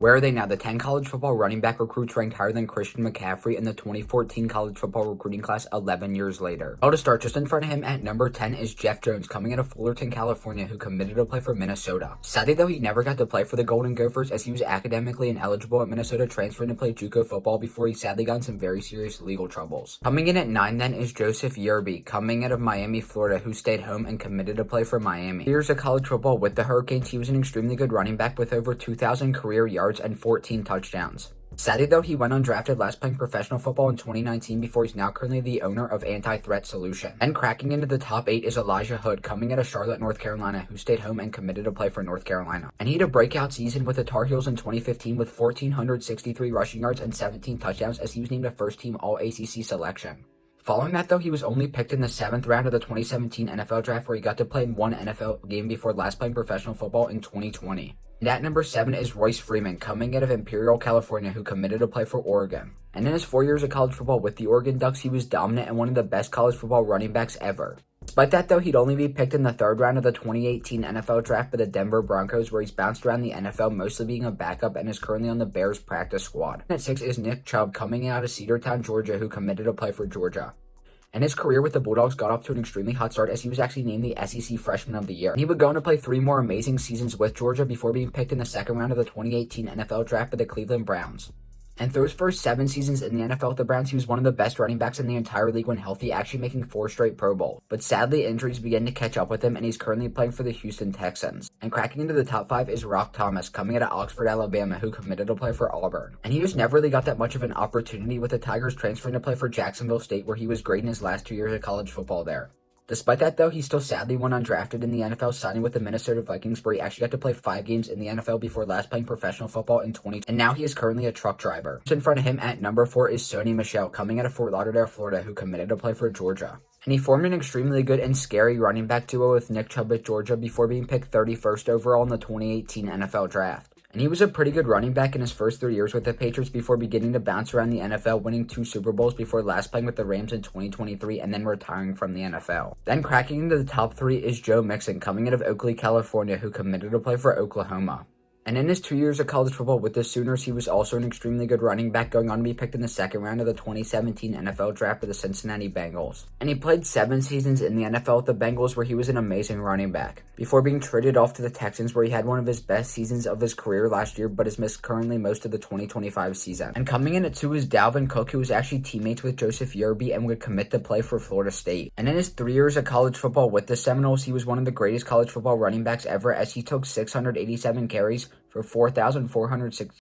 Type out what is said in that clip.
Where are they now? The 10 college football running back recruits ranked higher than Christian McCaffrey in the 2014 college football recruiting class 11 years later. Well, to start, just in front of him at number 10 is Jeff Jones, coming out of Fullerton, California, who committed to play for Minnesota. Sadly, though, he never got to play for the Golden Gophers as he was academically ineligible at Minnesota, transferring to play JUCO football before he sadly got in some very serious legal troubles. Coming in at 9 then is Joseph Yearby, coming out of Miami, Florida, who stayed home and committed to play for Miami. 3 years of college football with the Hurricanes, he was an extremely good running back with over 2,000 career yards and 14 touchdowns. Sadly, though, he went undrafted, last playing professional football in 2019 before he's now currently the owner of Anti-Threat Solution. And cracking into the top 8 is Elijah Hood, coming out of Charlotte, North Carolina, who stayed home and committed to play for North Carolina. And he had a breakout season with the Tar Heels in 2015 with 1,463 rushing yards and 17 touchdowns as he was named a first-team All-ACC selection. Following that, though, he was only picked in the 7th round of the 2017 NFL Draft, where he got to play in one NFL game before last playing professional football in 2020. And at number 7 is Royce Freeman, coming out of Imperial, California, who committed to play for Oregon. And in his 4 years of college football with the Oregon Ducks, he was dominant and one of the best college football running backs ever. Despite that, though, he'd only be picked in the 3rd round of the 2018 NFL Draft by the Denver Broncos, where he's bounced around the NFL, mostly being a backup, and is currently on the Bears practice squad. And at 6 is Nick Chubb, coming out of Cedartown, Georgia, who committed to play for Georgia. And his career with the Bulldogs got off to an extremely hot start as he was actually named the SEC Freshman of the Year. And he would go on to play 3 more amazing seasons with Georgia before being picked in the 2nd round of the 2018 NFL Draft by the Cleveland Browns. And through his first 7 seasons in the NFL with the Browns, he was one of the best running backs in the entire league when healthy, actually making 4 straight Pro Bowls. But sadly, injuries began to catch up with him, and he's currently playing for the Houston Texans. And cracking into the top 5 is Rock Thomas, coming out of Oxford, Alabama, who committed to play for Auburn. And he just never really got that much of an opportunity with the Tigers, transferring to play for Jacksonville State, where he was great in his last 2 years of college football there. Despite that, though, he still sadly went undrafted in the NFL, signing with the Minnesota Vikings, where he actually got to play 5 games in the NFL before last playing professional football in 2020, and now he is currently a truck driver. In front of him at number 4 is Sony Michel, coming out of Fort Lauderdale, Florida, who committed to play for Georgia. And he formed an extremely good and scary running back duo with Nick Chubb at Georgia before being picked 31st overall in the 2018 NFL Draft. And he was a pretty good running back in his first 3 years with the Patriots before beginning to bounce around the NFL, winning 2 Super Bowls before last playing with the Rams in 2023 and then retiring from the NFL. Then cracking into the top 3 is Joe Mixon, coming out of Oakley, California, who committed to play for Oklahoma. And in his 2 years of college football with the Sooners, he was also an extremely good running back, going on to be picked in the 2nd round of the 2017 NFL Draft by the Cincinnati Bengals. And he played 7 seasons in the NFL with the Bengals, where he was an amazing running back, before being traded off to the Texans, where he had one of his best seasons of his career last year, but has missed currently most of the 2025 season. And coming in at 2 is Dalvin Cook, who was actually teammates with Joseph Yearby and would commit to play for Florida State. And in his 3 years of college football with the Seminoles, he was one of the greatest college football running backs ever, as he took 687 carries for 4,406